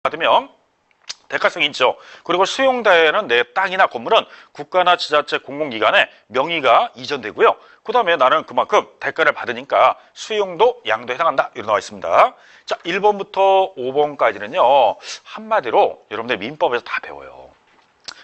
받으면 대가성이 있죠. 그리고 수용자에는 내 땅이나 건물은 국가나 지자체 공공기관에 명의가 이전되고요. 그 다음에 나는 그만큼 대가를 받으니까 수용도 양도에 해당한다. 이렇게 나와 있습니다. 자, 1번부터 5번까지는요. 한마디로 여러분들 민법에서 다 배워요.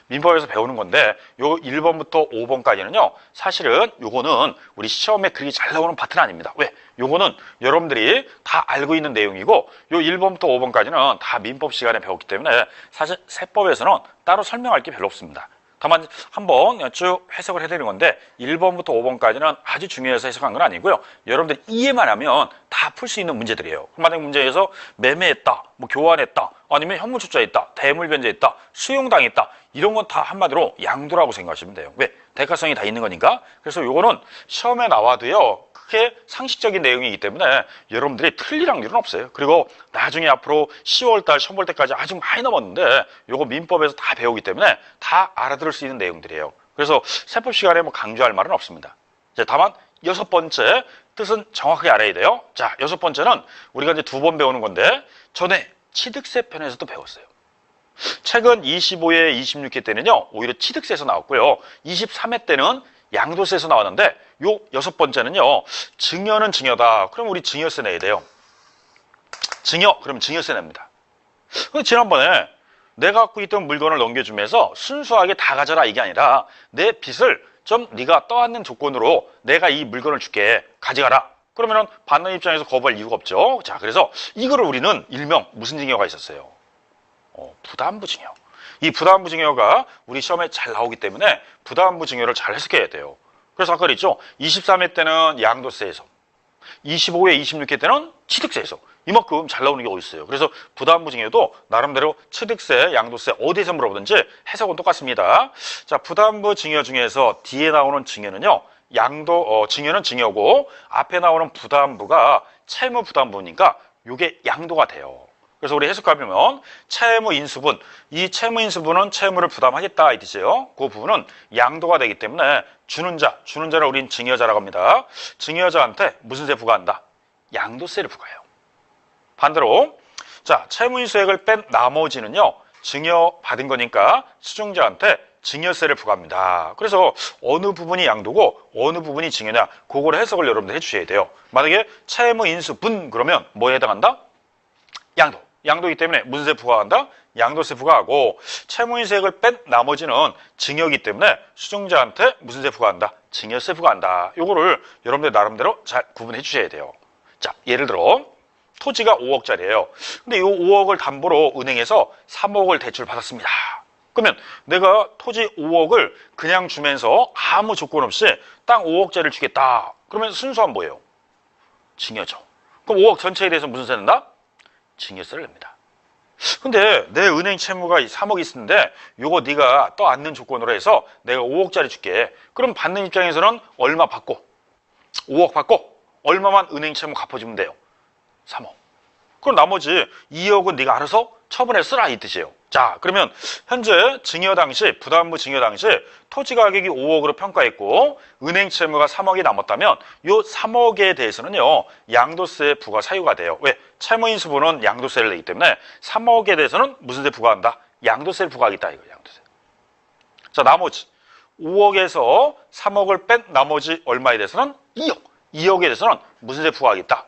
민법에서 배우는 건데 요 1번부터 5번까지는요. 사실은 요거는 우리 시험에 그렇게 잘 나오는 파트는 아닙니다. 왜? 요거는 여러분들이 다 알고 있는 내용이고 요 1번부터 5번까지는 다 민법 시간에 배웠기 때문에 사실 세법에서는 따로 설명할 게 별로 없습니다. 다만 한번 쭉 해석을 해드리는 건데 1번부터 5번까지는 아주 중요해서 해석한 건 아니고요. 여러분들 이해만 하면 다 풀 수 있는 문제들이에요. 만약 문제에서 매매했다, 뭐 교환했다, 아니면 현물투자했다, 대물변제했다, 수용당했다 이런 건 다 한마디로 양도라고 생각하시면 돼요. 왜? 대가성이 다 있는 거니까. 그래서 요거는 시험에 나와도요. 크게 상식적인 내용이기 때문에 여러분들이 틀릴 확률은 없어요. 그리고 나중에 앞으로 10월달, 시험 볼 때까지 아직 많이 남았는데 요거 민법에서 다 배우기 때문에 다 알아들을 수 있는 내용들이에요. 그래서 세법 시간에 뭐 강조할 말은 없습니다. 이제 다만 6번째 뜻은 정확하게 알아야 돼요. 자, 6번째는 우리가 이제 2번 배우는 건데 전에 취득세 편에서도 배웠어요. 최근 25회, 26회 때는요. 오히려 취득세에서 나왔고요. 23회 때는 양도세에서 나왔는데 요 6번째는요. 증여는 증여다. 그럼 우리 증여세 내야 돼요. 증여, 그럼 증여세 냅니다. 지난번에 내가 갖고 있던 물건을 넘겨주면서 순수하게 다 가져라 이게 아니라 내 빚을 좀 네가 떠안는 조건으로 내가 이 물건을 줄게. 가져가라. 그러면은 받는 입장에서 거부할 이유가 없죠. 자, 그래서 이거를 우리는 일명 무슨 증여가 있었어요? 부담부 증여. 이 부담부 증여가 우리 시험에 잘 나오기 때문에 부담부 증여를 잘 해석해야 돼요. 그래서 아까 그랬죠. 23회 때는 양도세에서, 25회, 26회 때는 취득세에서 이만큼 잘 나오는 게 어디 있어요. 그래서 부담부 증여도 나름대로 취득세, 양도세 어디에서 물어보든지 해석은 똑같습니다. 자, 부담부 증여 중에서 뒤에 나오는 증여는요. 증여는 증여고 앞에 나오는 부담부가 채무 부담부니까 이게 양도가 돼요. 그래서 우리 해석하면 채무 인수분, 이 채무 인수분은 채무를 부담하겠다 이 뜻이에요. 그 부분은 양도가 되기 때문에 주는 자를 우린 증여자라고 합니다. 증여자한테 무슨 세 부과한다? 양도세를 부과해요. 반대로 자, 채무 인수액을 뺀 나머지는요. 증여받은 거니까 수증자한테 증여세를 부과합니다. 그래서 어느 부분이 양도고 어느 부분이 증여냐 그걸 해석을 여러분들 해주셔야 돼요. 만약에 채무 인수분 그러면 뭐에 해당한다? 양도. 양도이기 때문에 무슨 세 부과한다? 양도세 부과하고 채무인수액을 뺀 나머지는 증여이기 때문에 수증자한테 무슨 세 부과한다? 증여세 부과한다. 요거를 여러분들 나름대로 잘 구분해 주셔야 돼요. 자, 예를 들어 토지가 5억짜리예요. 근데 이 5억을 담보로 은행에서 3억을 대출 받았습니다. 그러면 내가 토지 5억을 그냥 주면서 아무 조건 없이 땅 5억짜리를 주겠다. 그러면 순수한 뭐예요? 증여죠. 그럼 5억 전체에 대해서 무슨 세 낸다? 증여세를 냅니다. 근데 내 은행 채무가 3억이 있는데 요거 네가 떠안는 조건으로 해서 내가 5억짜리 줄게. 그럼 받는 입장에서는 얼마 받고 5억 받고 얼마만 은행 채무 갚아주면 돼요? 3억. 그럼 나머지 2억은 네가 알아서 처분해 쓰라 이 뜻이에요. 자, 그러면 현재 증여 당시 부담부 증여 당시 토지 가격이 5억으로 평가했고 은행 채무가 3억이 남았다면 요 3억에 대해서는요 양도세 부과 사유가 돼요. 왜? 채무인수분은 양도세를 내기 때문에 3억에 대해서는 무슨 세 부과한다? 양도세를 부과하겠다 이거 양도세. 자, 나머지 5억에서 3억을 뺀 나머지 얼마에 대해서는 2억. 2억에 대해서는 무슨 세 부과하겠다?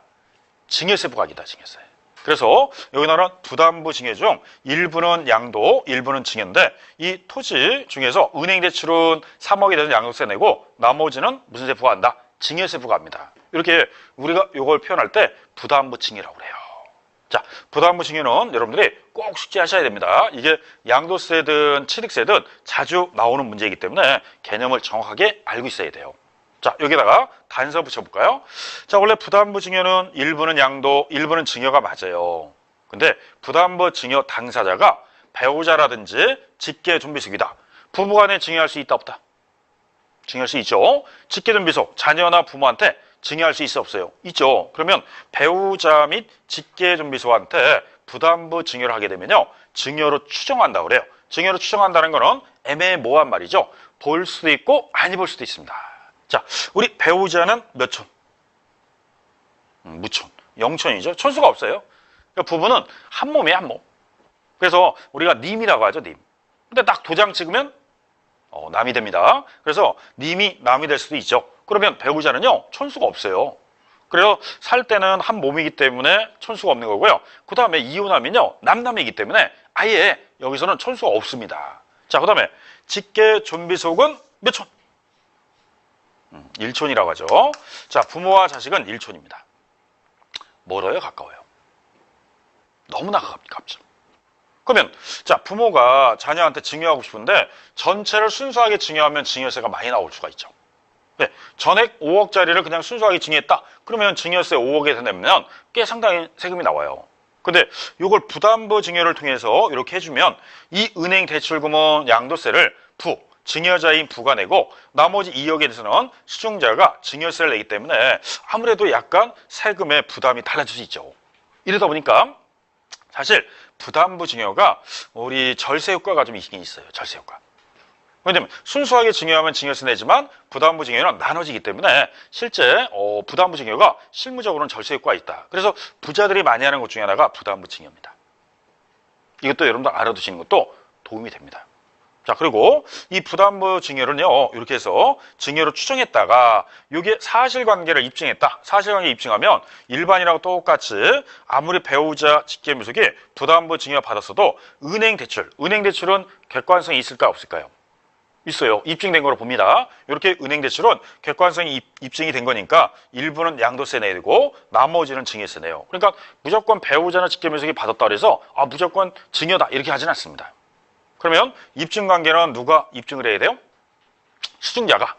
증여세 부과하겠다 증여세. 그래서 여기 나오는 부담부 증여 중 일부는 양도, 일부는 증여인데 이 토지 중에서 은행 대출은 3억에 대해서 양도세 내고 나머지는 무슨 세 부과한다? 증여세 부과합니다. 이렇게 우리가 이걸 표현할 때 부담부 증여라고 그래요. 자, 부담부 증여는 여러분들이 꼭 숙지하셔야 됩니다. 이게 양도세든 취득세든 자주 나오는 문제이기 때문에 개념을 정확하게 알고 있어야 돼요. 자, 여기다가 단서 붙여볼까요? 자, 원래 부담부 증여는 일부는 양도, 일부는 증여가 맞아요. 근데 부담부 증여 당사자가 배우자라든지 직계존비속이다. 부부간에 증여할 수 있다 없다? 증여할 수 있죠. 직계존비속, 자녀나 부모한테 증여할 수 있어 없어요? 있죠. 그러면 배우자 및 직계존비속한테 부담부 증여를 하게 되면요. 증여로 추정한다 그래요. 증여로 추정한다는 거는 애매모호한 말이죠. 볼 수도 있고 아니 볼 수도 있습니다. 자, 우리 배우자는 몇 촌? 무촌. 0촌이죠. 촌수가 없어요. 그러니까 부부는 한 몸이에요, 한 몸. 그래서 우리가 님이라고 하죠, 님. 근데 딱 도장 찍으면 남이 됩니다. 그래서 님이 남이 될 수도 있죠. 그러면 배우자는요, 천수가 없어요. 그래서 살 때는 한 몸이기 때문에 천수가 없는 거고요. 그 다음에 이혼하면요, 남남이기 때문에 아예 여기서는 천수가 없습니다. 자, 그 다음에 직계 존비속은 몇 촌? 1촌이라고 하죠. 자, 부모와 자식은 1촌입니다. 멀어요, 가까워요? 너무나 가깝죠. 그러면 자, 부모가 자녀한테 증여하고 싶은데 전체를 순수하게 증여하면 증여세가 많이 나올 수가 있죠. 네, 전액 5억짜리를 그냥 순수하게 증여했다. 그러면 증여세 5억에서 내면 꽤 상당히 세금이 나와요. 근데 이걸 부담부 증여를 통해서 이렇게 해주면 이 은행 대출금은 양도세를 증여자인 부가 내고 나머지 2억에 대해서는 수증자가 증여세를 내기 때문에 아무래도 약간 세금의 부담이 달라질 수 있죠. 이러다 보니까 사실 부담부 증여가 우리 절세 효과가 좀 있긴 있어요. 절세 효과. 왜냐면 순수하게 증여하면 증여세 내지만 부담부 증여는 나눠지기 때문에 실제 부담부 증여가 실무적으로는 절세 효과가 있다. 그래서 부자들이 많이 하는 것 중에 하나가 부담부 증여입니다. 이것도 여러분들 알아두시는 것도 도움이 됩니다. 자, 그리고 이 부담부 증여를요, 이렇게 해서 증여로 추정했다가 이게 사실관계를 입증했다. 사실관계 입증하면 일반이라고 똑같이 아무리 배우자 직계무속이 부담부 증여 받았어도 은행 대출은 객관성이 있을까 없을까요? 있어요. 입증된 거로 봅니다. 이렇게 은행 대출은 객관성이 입증이 된 거니까 일부는 양도세 내야 되고 나머지는 증여세 내요. 그러니까 무조건 배우자나 직계무속이 받았다 그래서 무조건 증여다 이렇게 하진 않습니다. 그러면 입증관계는 누가 입증을 해야 돼요? 수증자가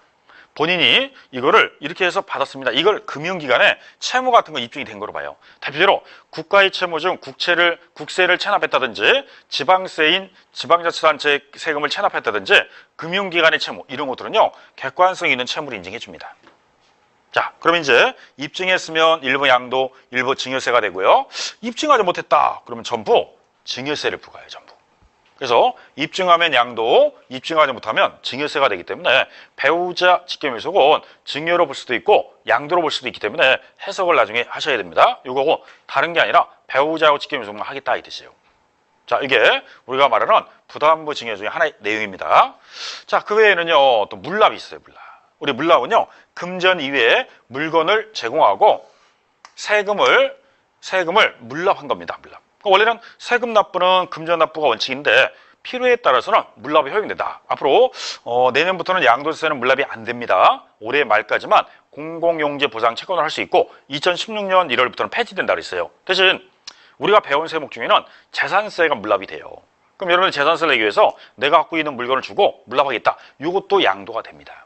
본인이 이거를 이렇게 해서 받았습니다. 이걸 금융기관에 채무 같은 거 입증이 된 거로 봐요. 대표적으로 국가의 채무 중 국세를 체납했다든지 지방세인 지방자치단체 세금을 체납했다든지 금융기관의 채무 이런 것들은요, 객관성 있는 채무를 인증해 줍니다. 자, 그럼 이제 입증했으면 일부 양도, 일부 증여세가 되고요. 입증하지 못했다. 그러면 전부 증여세를 부과해요. 전부. 그래서 입증하면 양도, 입증하지 못하면 증여세가 되기 때문에 배우자 직계무속은 증여로 볼 수도 있고 양도로 볼 수도 있기 때문에 해석을 나중에 하셔야 됩니다. 이거고 다른 게 아니라 배우자하고 직계무속만 하겠다 이 뜻이에요. 자, 이게 우리가 말하는 부담부 증여 중에 하나의 내용입니다. 자, 그 외에는요, 또 물납이 있어요. 우리 물납은요, 금전 이외에 물건을 제공하고 세금을 물납한 겁니다. 물납. 원래는 세금 납부는 금전 납부가 원칙인데 필요에 따라서는 물납이 허용된다. 앞으로 내년부터는 양도세는 물납이 안 됩니다. 올해 말까지만 공공용지 보상 채권을 할 수 있고 2016년 1월부터는 폐지된다 그랬어요. 대신 우리가 배운 세목 중에는 재산세가 물납이 돼요. 그럼 여러분이 재산세를 내기 위해서 내가 갖고 있는 물건을 주고 물납하겠다. 이것도 양도가 됩니다.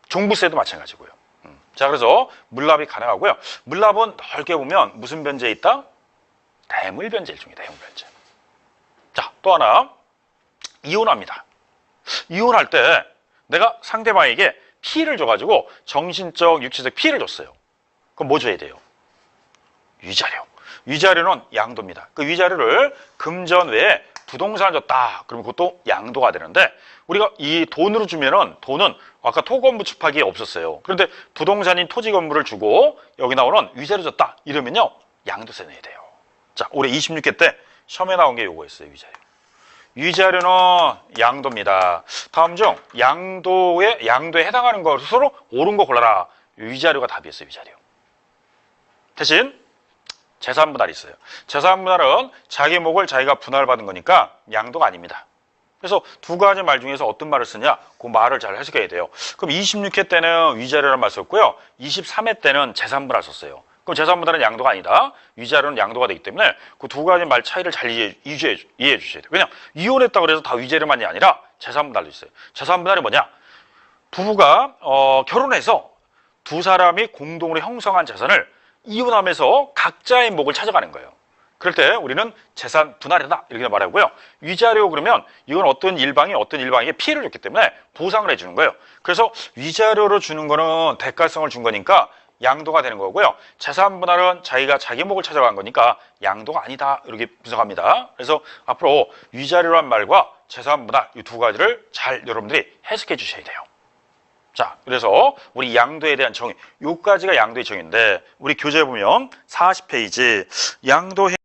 종부세도 마찬가지고요. 자, 그래서 물납이 가능하고요. 물납은 넓게 보면 무슨 변제에 있다? 대물 변제 일종이다. 대물 변제. 자, 또 하나 이혼합니다. 이혼할 때 내가 상대방에게 피해를 줘가지고 정신적, 육체적 피해를 줬어요. 그럼 뭐 줘야 돼요? 위자료. 위자료는 양도입니다. 그 위자료를 금전 외에 부동산을 줬다. 그러면 그것도 양도가 되는데 우리가 이 돈으로 주면은 돈은 아까 토건부 첩하기에 없었어요. 그런데 부동산인 토지 건물을 주고 여기 나오는 위자료 줬다. 이러면요, 양도세 내야 돼요. 자, 올해 26회 때 시험에 나온 게 요거였어요. 위자료는 양도입니다. 다음 중 양도에 해당하는 것으로 옳은 거 골라라. 위자료가 답이었어요. 위자료. 대신 재산분할이 있어요. 재산분할은 자기 몫을 자기가 분할받은 거니까 양도가 아닙니다. 그래서 두 가지 말 중에서 어떤 말을 쓰냐, 그 말을 잘 해석해야 돼요. 그럼 26회 때는 위자료라는 말 썼고요. 23회 때는 재산분할 썼어요. 그럼 재산분할은 양도가 아니다. 위자료는 양도가 되기 때문에 그 두 가지 말 차이를 잘 이해해 주셔야 돼요. 왜냐, 이혼했다고 해서 다 위자료만이 아니라 재산분할도 있어요. 재산분할이 뭐냐? 부부가 결혼해서 두 사람이 공동으로 형성한 재산을 이혼하면서 각자의 몫을 찾아가는 거예요. 그럴 때 우리는 재산 분할이다 이렇게 말하고요. 위자료 그러면 이건 어떤 일방에게 피해를 줬기 때문에 보상을 해주는 거예요. 그래서 위자료로 주는 거는 대가성을 준 거니까 양도가 되는 거고요. 재산 분할은 자기가 자기 몫을 찾아간 거니까 양도가 아니다 이렇게 분석합니다. 그래서 앞으로 위자료란 말과 재산 분할 이 두 가지를 잘 여러분들이 해석해 주셔야 돼요. 자, 그래서 우리 양도에 대한 정의, 요까지가 양도의 정의인데 우리 교재에 보면 40페이지 양도의